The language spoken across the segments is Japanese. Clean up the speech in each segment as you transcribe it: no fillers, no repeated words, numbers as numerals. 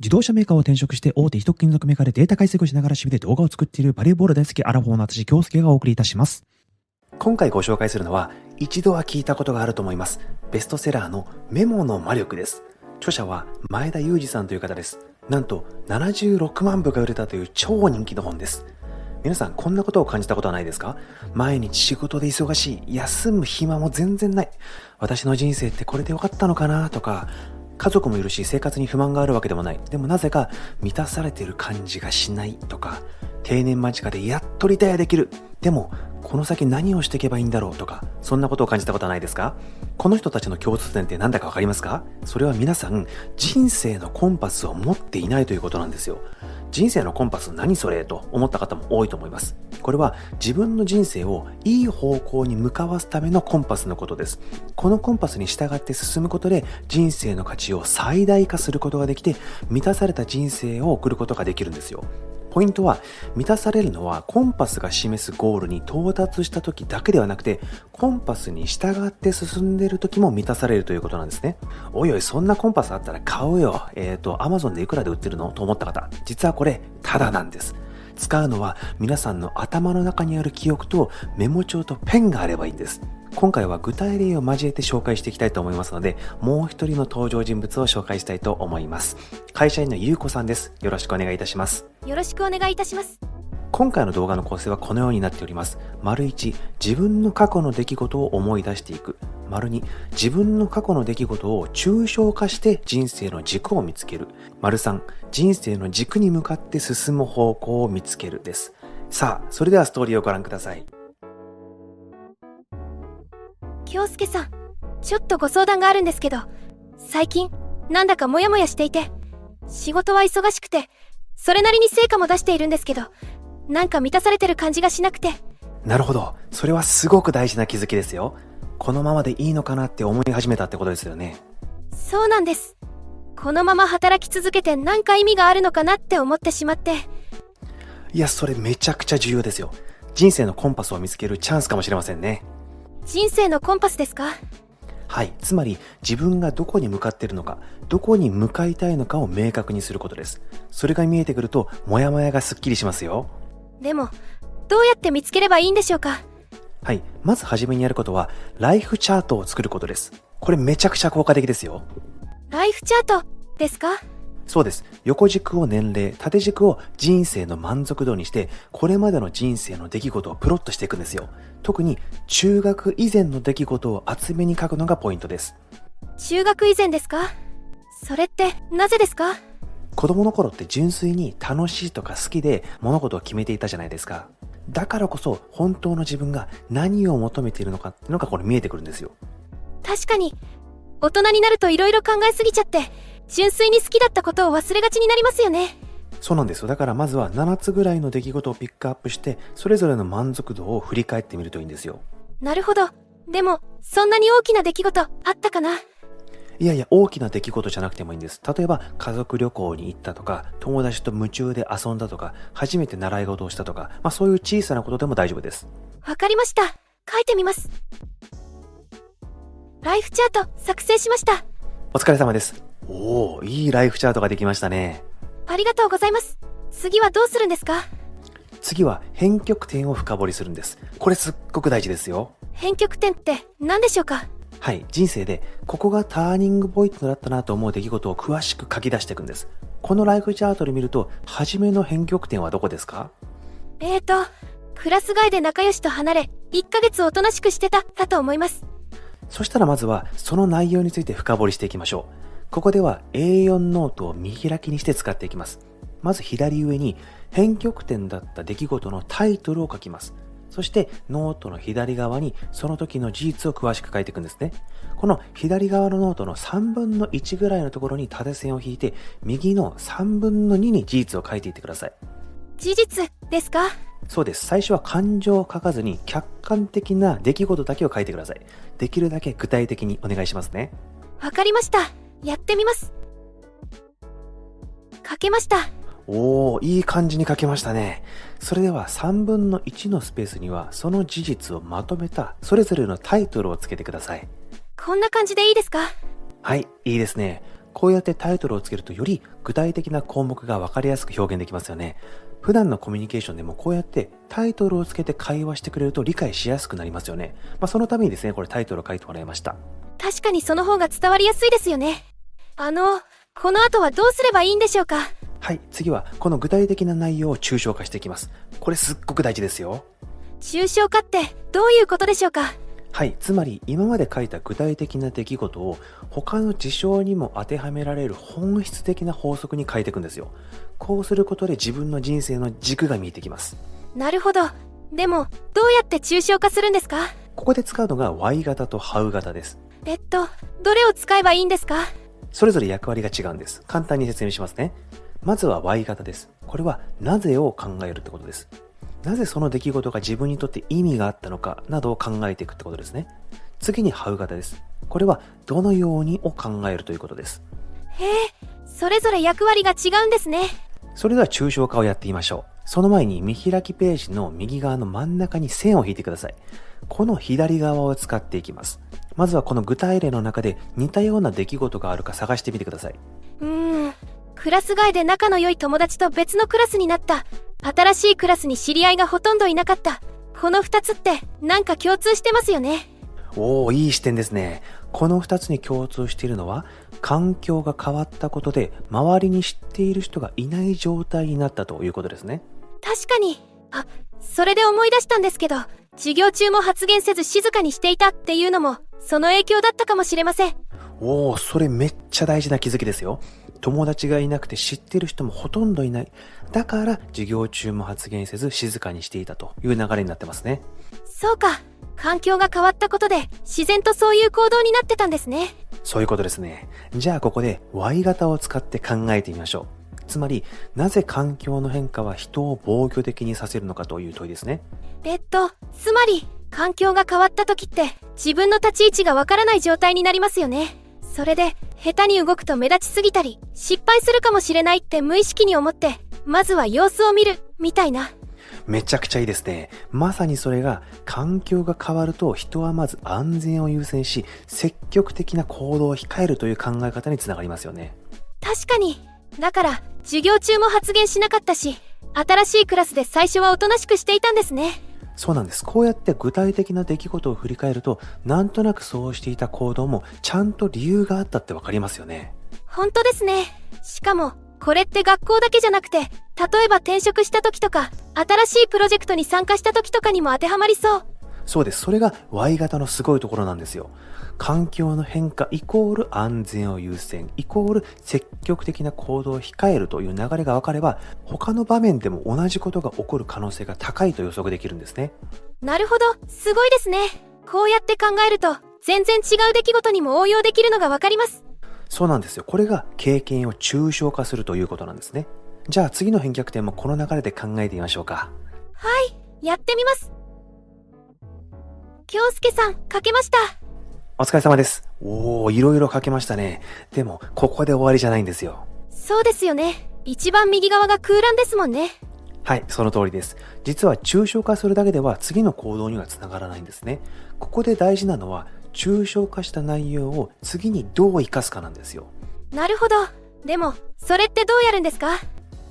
自動車メーカーを転職して大手一金属メーカーでデータ解析をしながら趣味で動画を作っているバレーボール大好きアラフォーの私京介がお送りいたします。今回ご紹介するのは一度は聞いたことがあると思います。ベストセラーのメモの魔力です。著者は前田裕二さんという方です。なんと76万部が売れたという超人気の本です。皆さんこんなことを感じたことはないですか？毎日仕事で忙しい、休む暇も全然ない、私の人生ってこれでよかったのかなとか、家族もいるし生活に不満があるわけでもない、でもなぜか満たされている感じがしないとか、定年間近でやっとリタイアできる、でもこの先何をしていけばいいんだろうとか、そんなことを感じたことはないですか？この人たちの共通点って何だかわかりますか？それは皆さん人生のコンパスを持っていないということなんですよ。人生のコンパス何それと思った方も多いと思います。これは自分の人生をいい方向に向かわすためのコンパスのことです。このコンパスに従って進むことで人生の価値を最大化することができて、満たされた人生を送ることができるんですよ。ポイントは、満たされるのはコンパスが示すゴールに到達した時だけではなくて、コンパスに従って進んでいる時も満たされるということなんですね。おいおい、そんなコンパスあったら買うよ。Amazon でいくらで売ってるのと思った方、実はこれタダなんです。使うのは皆さんの頭の中にある記憶とメモ帳とペンがあればいいんです。今回は具体例を交えて紹介していきたいと思いますので、もう一人の登場人物を紹介したいと思います。会社員のゆうこさんです。よろしくお願いいたします。よろしくお願いいたします。今回の動画の構成はこのようになっております。丸1、自分の過去の出来事を思い出していく。丸2、自分の過去の出来事を抽象化して人生の軸を見つける。丸3、人生の軸に向かって進む方向を見つけるです。さあ、それではストーリーをご覧ください。京介さん、ちょっとご相談があるんですけど、最近なんだかモヤモヤしていて、仕事は忙しくてそれなりに成果も出しているんですけど、なんか満たされてる感じがしなくて。なるほど、それはすごく大事な気づきですよ。このままでいいのかなって思い始めたってことですよね。そうなんです。このまま働き続けて何か意味があるのかなって思ってしまって。いや、それめちゃくちゃ重要ですよ。人生のコンパスを見つけるチャンスかもしれませんね。人生のコンパスですか？はい、つまり自分がどこに向かっているのか、どこに向かいたいのかを明確にすることです。それが見えてくるとモヤモヤがすっきりしますよ。でもどうやって見つければいいんでしょうか？はい、まず初めにやることはライフチャートを作ることです。これめちゃくちゃ効果的ですよ。ライフチャートですか？そうです。横軸を年齢、縦軸を人生の満足度にして、これまでの人生の出来事をプロットしていくんですよ。特に中学以前の出来事を厚めに書くのがポイントです。中学以前ですか？それってなぜですか？子供の頃って純粋に楽しいとか好きで物事を決めていたじゃないですか。だからこそ本当の自分が何を求めているのかっていうのがこれ見えてくるんですよ。確かに大人になると色々考えすぎちゃって、純粋に好きだったことを忘れがちになりますよね。そうなんですよ。だからまずは7つぐらいの出来事をピックアップして、それぞれの満足度を振り返ってみるといいんですよ。なるほど。でもそんなに大きな出来事あったかな？いやいや、大きな出来事じゃなくてもいいんです。例えば家族旅行に行ったとか、友達と夢中で遊んだとか、初めて習い事をしたとか、そういう小さなことでも大丈夫です。わかりました。書いてみます。ライフチャート作成しました。お疲れ様です。おー、いいライフチャートができましたね。ありがとうございます。次はどうするんですか？次は編曲点を深掘りするんです。これすっごく大事ですよ。編曲点って何でしょうか？はい、人生でここがターニングポイントだったなと思う出来事を詳しく書き出していくんです。このライフチャートで見ると、初めの編曲点はどこですか？クラス外で仲良しと離れ、1ヶ月おとなしくしてた、だと思います。そしたらまずはその内容について深掘りしていきましょう。ここでは A4 ノートを見開きにして使っていきます。まず左上に編曲点だった出来事のタイトルを書きます。そしてノートの左側にその時の事実を詳しく書いていくんですね。この左側のノートの3分の1ぐらいのところに縦線を引いて、右の3分の2に事実を書いていってください。事実ですか？そうです。最初は感情を書かずに客観的な出来事だけを書いてください。できるだけ具体的にお願いしますね。わかりました。やってみます。書けました。おー、いい感じに書けましたね。それでは3分の1のスペースにはその事実をまとめたそれぞれのタイトルをつけてください。こんな感じでいいですか？はい、いいですね。こうやってタイトルをつけるとより具体的な項目が分かりやすく表現できますよね。普段のコミュニケーションでもこうやってタイトルをつけて会話してくれると理解しやすくなりますよね。そのためにですね、これタイトルを書いてもらいました。確かにその方が伝わりやすいですよね。この後はどうすればいいんでしょうか？はい、次はこの具体的な内容を抽象化していきます。これすっごく大事ですよ。抽象化ってどういうことでしょうか？はい、つまり今まで書いた具体的な出来事を他の事象にも当てはめられる本質的な法則に変えていくんですよ。こうすることで自分の人生の軸が見えてきます。なるほど。でも、どうやって抽象化するんですか？ここで使うのが Y 型と HOW 型です。どれを使えばいいんですか？それぞれ役割が違うんです。簡単に説明しますね。まずは Y 型です。これはなぜを考えるってことです。なぜその出来事が自分にとって意味があったのかなどを考えていくってことですね。次に HOW 型です。これはどのようにを考えるということです。へえ、それぞれ役割が違うんですね。それでは抽象化をやってみましょう。その前に見開きページの右側の真ん中に線を引いてください。この左側を使っていきます。まずはこの具体例の中で似たような出来事があるか探してみてください。クラス外で仲の良い友達と別のクラスになった。新しいクラスに知り合いがほとんどいなかった。この2つってなんか共通してますよね。おー、いい視点ですね。この2つに共通しているのは、環境が変わったことで周りに知っている人がいない状態になったということですね。確かに。それで思い出したんですけど、授業中も発言せず静かにしていたっていうのもその影響だったかもしれません。おー、それめっちゃ大事な気づきですよ。友達がいなくて知ってる人もほとんどいない。だから授業中も発言せず静かにしていたという流れになってますね。そうか。環境が変わったことで自然とそういう行動になってたんですね。そういうことですね。じゃあここで Y 型を使って考えてみましょう。つまり、なぜ環境の変化は人を防御的にさせるのかという問いですね。つまり、環境が変わった時って自分の立ち位置がわからない状態になりますよね。それで、下手に動くと目立ちすぎたり、失敗するかもしれないって無意識に思って、まずは様子を見る、みたいな。めちゃくちゃいいですね。まさにそれが、環境が変わると人はまず安全を優先し、積極的な行動を控えるという考え方につながりますよね。確かに。だから、授業中も発言しなかったし、新しいクラスで最初はおとなしくしていたんですね。そうなんです。こうやって具体的な出来事を振り返ると、なんとなくそうしていた行動もちゃんと理由があったってわかりますよね。本当ですね。しかも、これって学校だけじゃなくて、例えば転職した時とか、新しいプロジェクトに参加した時とかにも当てはまりそう。そうです。それが Y 型のすごいところなんですよ。環境の変化イコール安全を優先イコール積極的な行動を控えるという流れが分かれば、他の場面でも同じことが起こる可能性が高いと予測できるんですね。なるほど、すごいですね。こうやって考えると全然違う出来事にも応用できるのが分かります。そうなんですよ。これが経験を抽象化するということなんですね。じゃあ次の返却点もこの流れで考えてみましょうか。はい、やってみます。京介さん、書けました。お疲れ様です。いろいろ書けましたね。でもここで終わりじゃないんですよ。そうですよね。一番右側が空欄ですもんね。はい、その通りです。実は抽象化するだけでは次の行動にはつながらないんですね。ここで大事なのは抽象化した内容を次にどう生かすかなんですよ。なるほど。でもそれってどうやるんですか？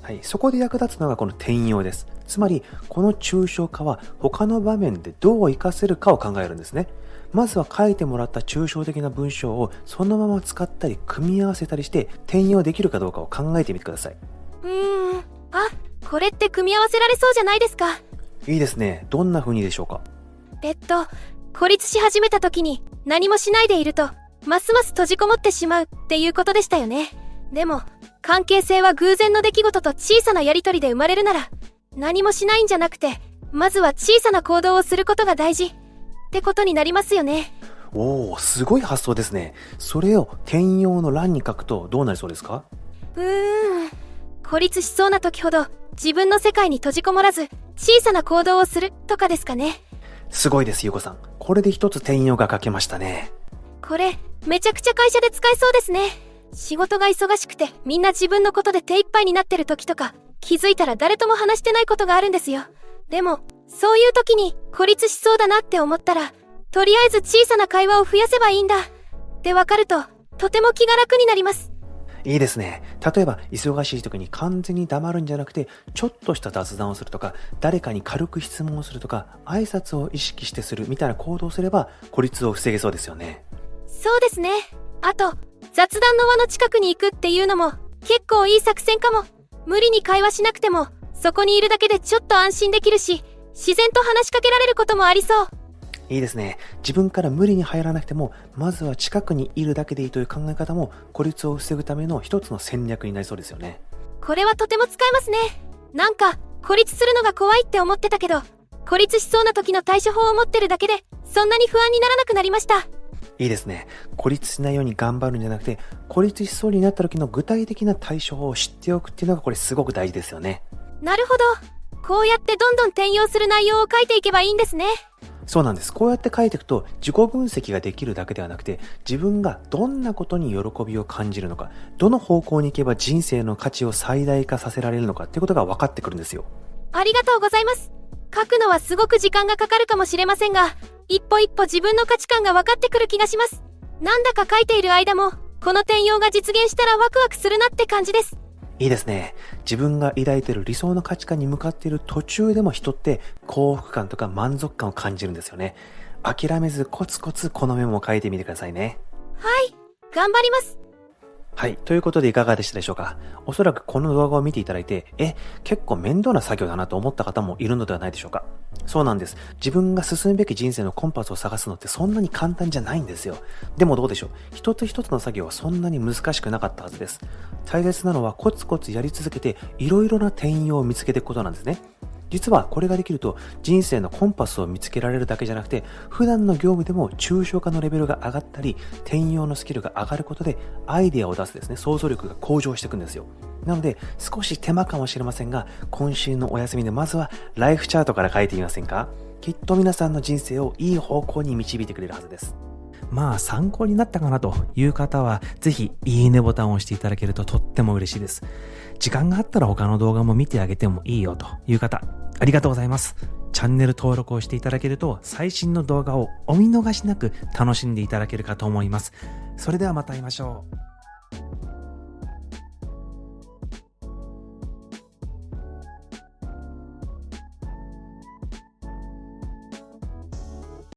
はい、そこで役立つのがこの転用です。つまりこの抽象化は他の場面でどう活かせるかを考えるんですね。まずは書いてもらった抽象的な文章をそのまま使ったり組み合わせたりして転用できるかどうかを考えてみてください。これって組み合わせられそうじゃないですか？いいですね。どんな風にでしょうか？孤立し始めた時に何もしないでいるとますます閉じこもってしまうっていうことでしたよね。でも関係性は偶然の出来事と小さなやりとりで生まれるなら、何もしないんじゃなくてまずは小さな行動をすることが大事ってことになりますよね。すごい発想ですね。それを転用の欄に書くとどうなりそうですか？孤立しそうな時ほど自分の世界に閉じこもらず小さな行動をするとかですかね。すごいです、ゆうこさん。これで一つ転用が書けましたね。これめちゃくちゃ会社で使えそうですね。仕事が忙しくてみんな自分のことで手一杯になってる時とか、気づいたら誰とも話してないことがあるんですよ。でもそういう時に孤立しそうだなって思ったら、とりあえず小さな会話を増やせばいいんだってわかるととても気が楽になります。いいですね。例えば、忙しい時に完全に黙るんじゃなくて、ちょっとした雑談をするとか、誰かに軽く質問をするとか、挨拶を意識してするみたいな行動をすれば、孤立を防げそうですよね。そうですね。あと、雑談の輪の近くに行くっていうのも結構いい作戦かも。無理に会話しなくても、そこにいるだけでちょっと安心できるし、自然と話しかけられることもありそう。いいですね。自分から無理に入らなくても、まずは近くにいるだけでいいという考え方も、孤立を防ぐための一つの戦略になりそうですよね。これはとても使えますね。なんか、孤立するのが怖いって思ってたけど、孤立しそうな時の対処法を持ってるだけで、そんなに不安にならなくなりました。いいですね。孤立しないように頑張るんじゃなくて、孤立しそうになった時の具体的な対処法を知っておくっていうのがこれすごく大事ですよね。なるほど。こうやってどんどん転用する内容を書いていけばいいんですね。そうなんです。こうやって書いていくと自己分析ができるだけではなくて、自分がどんなことに喜びを感じるのか、どの方向に行けば人生の価値を最大化させられるのかっていうことが分かってくるんですよ。ありがとうございます。書くのはすごく時間がかかるかもしれませんが、一歩一歩自分の価値観が分かってくる気がします。なんだか書いている間も、この転用が実現したらワクワクするなって感じです。いいですね。自分が抱いている理想の価値観に向かっている途中でも人って幸福感とか満足感を感じるんですよね。諦めずコツコツこのメモを書いてみてくださいね。はい、頑張ります。はい。ということでいかがでしたでしょうか。おそらくこの動画を見ていただいて、結構面倒な作業だなと思った方もいるのではないでしょうか。そうなんです。自分が進むべき人生のコンパスを探すのってそんなに簡単じゃないんですよ。でもどうでしょう。一つ一つの作業はそんなに難しくなかったはずです。大切なのはコツコツやり続けていろいろな転用を見つけていくことなんですね。実はこれができると人生のコンパスを見つけられるだけじゃなくて、普段の業務でも抽象化のレベルが上がったり、転用のスキルが上がることでアイデアを出すですね、想像力が向上していくんですよ。なので少し手間かもしれませんが、今週のお休みでまずはライフチャートから書いてみませんか？きっと皆さんの人生をいい方向に導いてくれるはずです。まあ参考になったかなという方は、ぜひいいねボタンを押していただけるととっても嬉しいです。時間があったら他の動画も見てあげてもいいよという方、ありがとうございます。チャンネル登録をしていただけると最新の動画をお見逃しなく楽しんでいただけるかと思います。それではまた会いましょう。